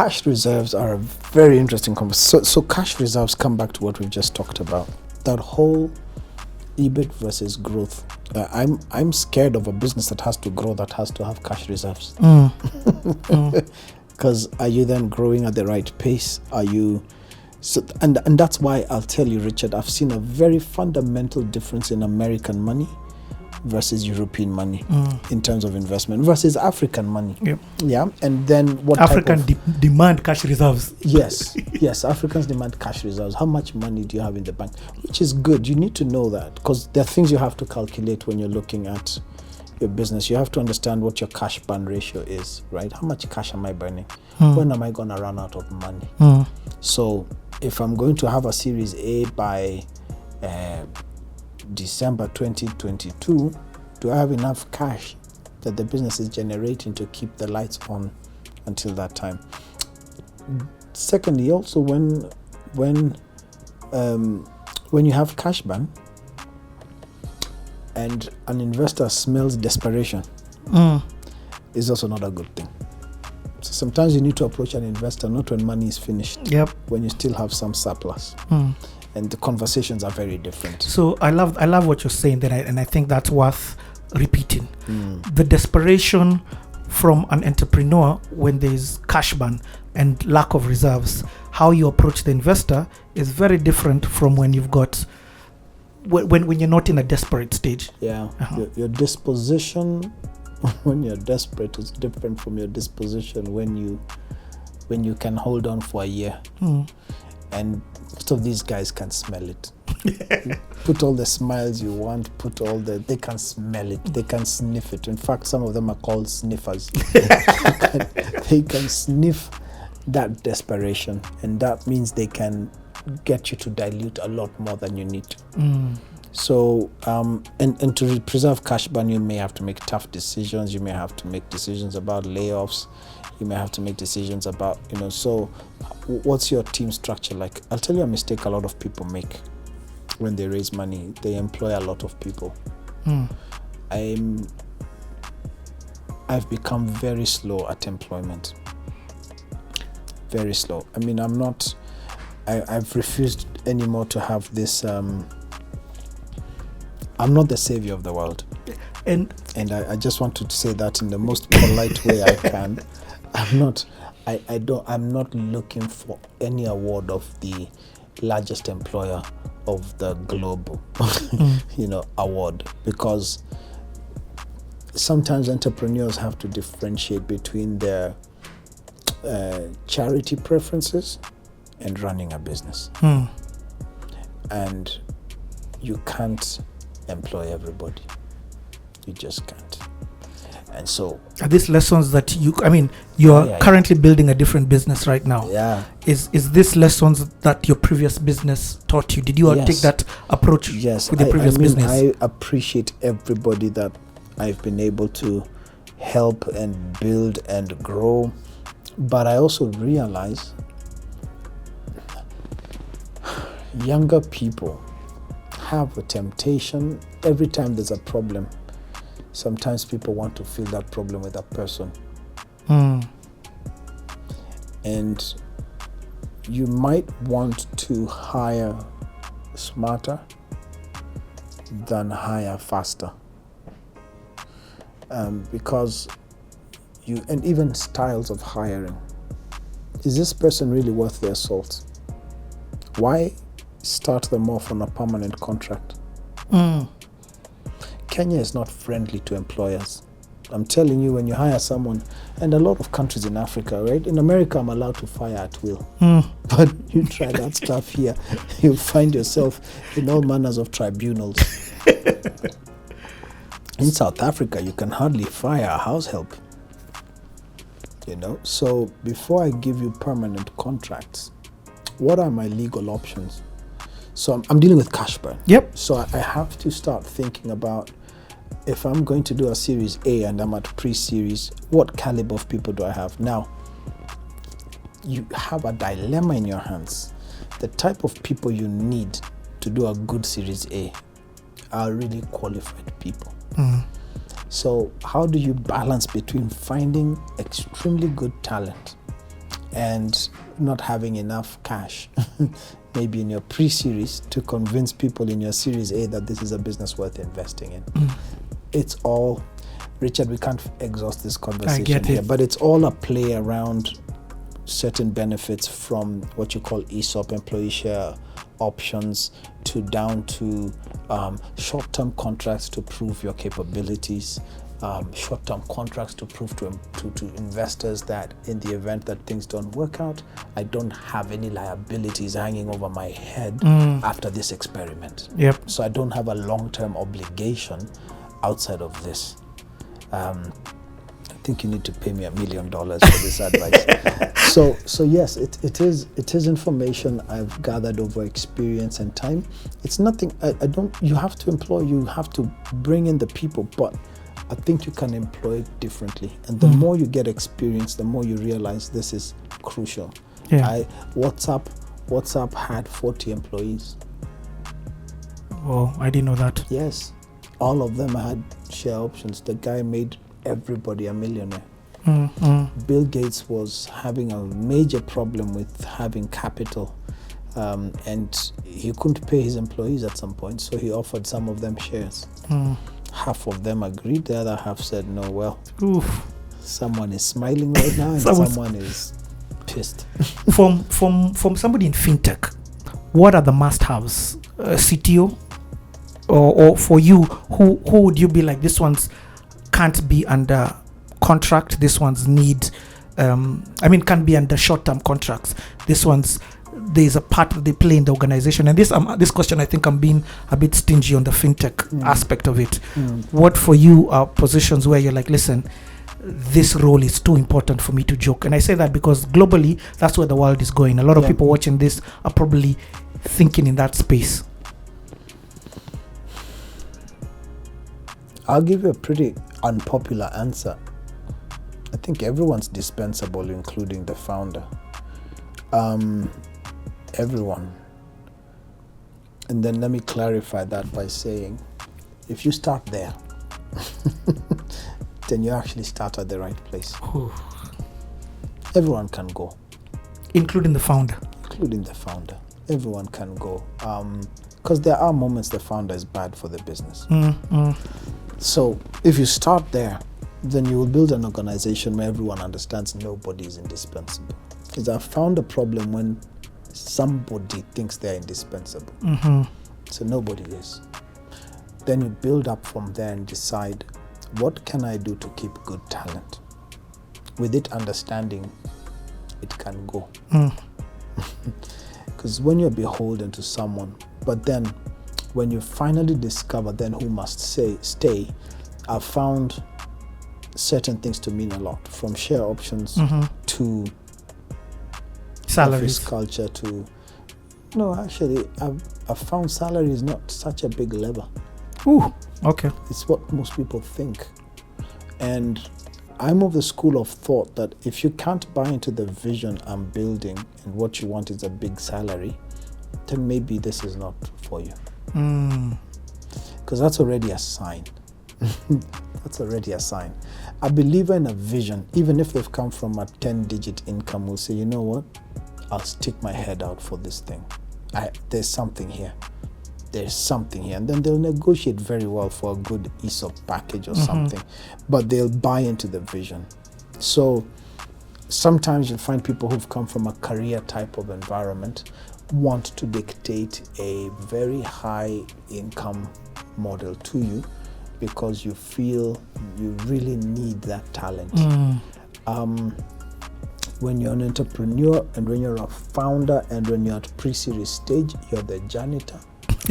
cash reserves are a very interesting conversation. So cash reserves come back to what we've just talked about. That whole EBIT versus growth. I'm scared of a business that has to grow, that has to have cash reserves. Because are you then growing at the right pace? Are you... So, and that's why I'll tell you, Richard, I've seen a very fundamental difference in American money versus European money in terms of investment versus African money. Yep. Yeah. And then what African demand cash reserves. Yes. Yes. Africans demand cash reserves. How much money do you have in the bank? Which is good. You need to know that, because there are things you have to calculate when you're looking at your business. You have to understand what your cash burn ratio is, right? How much cash am I burning? When am I going to run out of money? So if I'm going to have a Series A by December 2022, do I have enough cash that the business is generating to keep the lights on until that time? Secondly, also when you have cash burn and an investor smells desperation, is also not a good thing. So sometimes you need to approach an investor not when money is finished, when you still have some surplus. And the conversations are very different. So I love what you're saying there, and I think that's worth repeating. The desperation from an entrepreneur when there's cash burn and lack of reserves, how you approach the investor is very different from when you've got when you're not in a desperate stage. Your disposition when you're desperate is different from your disposition when you can hold on for a year. And most of these guys can smell it. Put all the smiles you want, they can smell it, they can sniff it. In fact, some of them are called sniffers. They can sniff that desperation, and that means they can get you to dilute a lot more than you need to. So, and to preserve cash burn, you may have to make tough decisions. You may have to make decisions about layoffs. You may have to make decisions about, so what's your team structure like? I'll tell you a mistake a lot of people make when they raise money. They employ a lot of people. I've become very slow at employment. Very slow. I mean, I've refused anymore to have this, I'm not the savior of the world. And I just want to say that in the most polite way I can. I'm not looking for any award of the largest employer of the globe, award, because sometimes entrepreneurs have to differentiate between their charity preferences and running a business. And you can't employ everybody. You just can't. And so are these lessons that you're currently building a different business right now? Is this lessons that your previous business taught you? Did you take that approach with the previous business? I appreciate everybody that I've been able to help and build and grow, but I also realize younger people have a temptation. Every time there's a problem, sometimes people want to fill that problem with a person. And you might want to hire smarter than hire faster. Because and even styles of hiring. Is this person really worth their salt? Why start them off on a permanent contract? Kenya is not friendly to employers. I'm telling you, when you hire someone, and a lot of countries in Africa, right? In America, I'm allowed to fire at will. But you try that stuff here, you'll find yourself in all manners of tribunals. In South Africa, you can hardly fire a house help. So before I give you permanent contracts, what are my legal options? So I'm dealing with cash burn. So I have to start thinking about, if I'm going to do a Series A and I'm at pre-series, what caliber of people do I have? Now, you have a dilemma in your hands. The type of people you need to do a good Series A are really qualified people. So how do you balance between finding extremely good talent and not having enough cash, maybe in your pre-series, to convince people in your Series A that this is a business worth investing in. It's all, Richard, we can't exhaust this conversation here, but it's all a play around certain benefits, from what you call ESOP, employee share options, to down to short-term contracts to prove your capabilities, short-term contracts to prove to investors that in the event that things don't work out, I don't have any liabilities hanging over my head after this experiment. So I don't have a long-term obligation outside of this. I think you need to pay me $1 million for this advice. So yes, it is information I've gathered over experience and time. It's nothing. You have to bring in the people, but I think you can employ it differently. And the more you get experience, the more you realize this is crucial. WhatsApp had 40 employees. Oh, I didn't know that. Yes, all of them had share options. The guy made everybody a millionaire. Bill Gates was having a major problem with having capital, and he couldn't pay his employees at some point, so he offered some of them shares. Half of them agreed, the other half said no. Well, someone is smiling right now and someone is pissed. From somebody in fintech, what are the must-haves? CTO, or for you, who would you be like, this one's can't be under contract, this one's can't be under short-term contracts, this one's, there's a part that they play in the organization? And this question, I think I'm being a bit stingy on the fintech aspect of it. What for you are positions where you're like, listen, this role is too important for me to joke? And I say that because globally, that's where the world is going. A lot of people watching this are probably thinking in that space. I'll give you a pretty unpopular answer. I think everyone's dispensable, including the founder. Everyone. And then let me clarify that by saying, if you start there, then you actually start at the right place. Everyone can go. Including the founder? Including the founder. Everyone can go. Because there are moments the founder is bad for the business. So if you start there, then you will build an organization where everyone understands nobody is indispensable. Because I found a problem when somebody thinks they're indispensable. So nobody is. Then you build up from there and decide, what can I do to keep good talent? With it understanding it can go. Because when you're beholden to someone, but then when you finally discover then who must stay, I've found certain things to mean a lot, from share options to salaries, office culture to... No, actually, I've found salary is not such a big lever. Okay. It's what most people think. And I'm of the school of thought that if you can't buy into the vision I'm building and what you want is a big salary, then maybe this is not for you. Because that's already a sign. That's already a sign. A believer in a vision, even if they've come from a 10-digit income, will say, you know what? I'll stick my head out for this thing. There's something here. There's something here. And then they'll negotiate very well for a good ESOP package or something. But they'll buy into the vision. So sometimes you'll find people who've come from a career type of environment want to dictate a very high income model to you because you feel you really need that talent. When you're an entrepreneur and when you're a founder and when you're at pre-series stage, you're the janitor.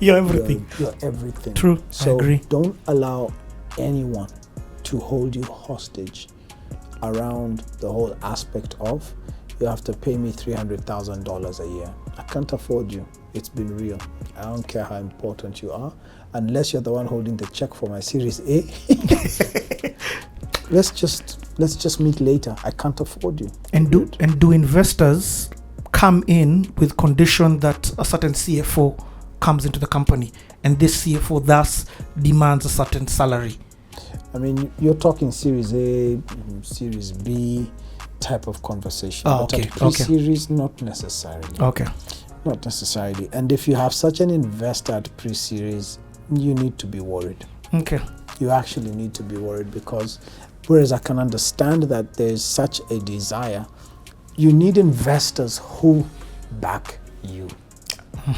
You're everything. You're everything. True, so I agree. Don't allow anyone to hold you hostage around the whole aspect of, you have to pay me $300,000 a year. I can't afford you. It's been real. I don't care how important you are, unless you're the one holding the check for my Series A. Let's just meet later. I can't afford you. And do investors come in with condition that a certain CFO comes into the company, and this CFO thus demands a certain salary? I mean, you're talking Series A, Series B, type of conversation. Oh, but okay. at pre-series, not necessarily. Okay. Not necessarily. And if you have such an investor at pre-series, you need to be worried. Okay. You actually need to be worried, because whereas I can understand that there's such a desire, you need investors who back you,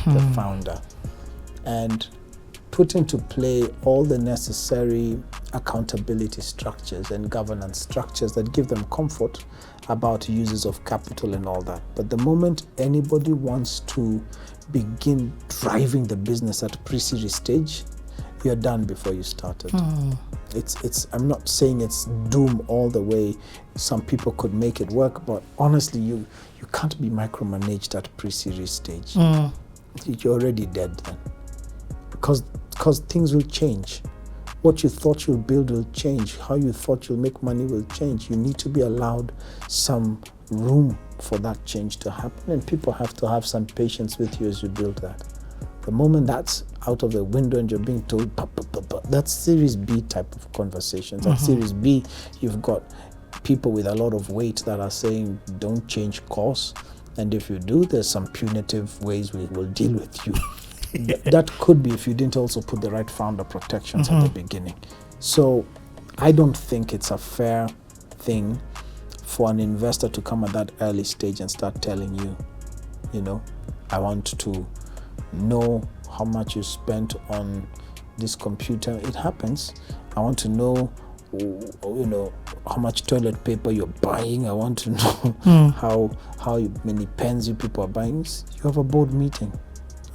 the founder, and put into play all the necessary accountability structures and governance structures that give them comfort about uses of capital and all that. But the moment anybody wants to begin driving the business at pre-series stage, you're done before you started. It's I'm not saying it's doom all the way. Some people could make it work, but honestly, you can't be micromanaged at pre-series stage. You're already dead then, because things will change. What you thought you'll build will change. How you thought you'll make money will change. You need to be allowed some room for that change to happen, and people have to have some patience with you as you build that. The moment that's out of the window and you're being told, that's Series B type of conversations. At Series B, you've got people with a lot of weight that are saying, don't change course. And if you do, there's some punitive ways we will deal with you. That could be if you didn't also put the right founder protections at the beginning. So I don't think it's a fair thing for an investor to come at that early stage and start telling you, I want to know how much you spent on this computer. It happens. I want to know, how much toilet paper you're buying. I want to know how many pens you people are buying. You have a board meeting.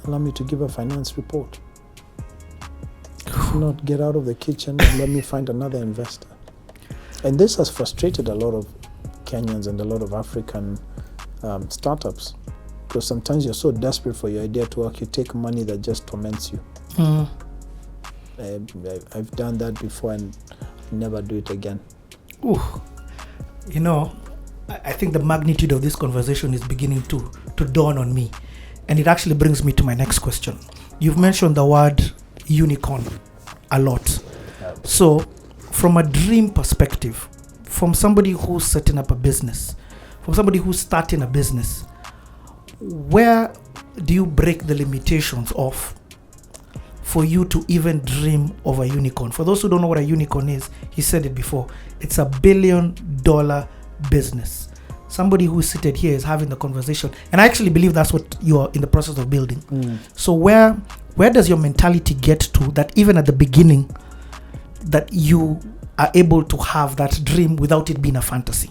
Allow me to give a finance report. If not, get out of the kitchen and let me find another investor. And this has frustrated a lot of Kenyans and a lot of African startups, because sometimes you're so desperate for your idea to work, you take money that just torments you. I've done that before and never do it again. Ooh. I think the magnitude of this conversation is beginning to dawn on me. And it actually brings me to my next question. You've mentioned the word unicorn a lot. So from a dream perspective, from somebody who's setting up a business, from somebody who's starting a business, where do you break the limitations of for you to even dream of a unicorn? For those who don't know what a unicorn is, he said it before, it's $1 billion business. Somebody who's seated here is having the conversation, and I actually believe that's what you're in the process of building. So where does your mentality get to, that even at the beginning that you are able to have that dream without it being a fantasy?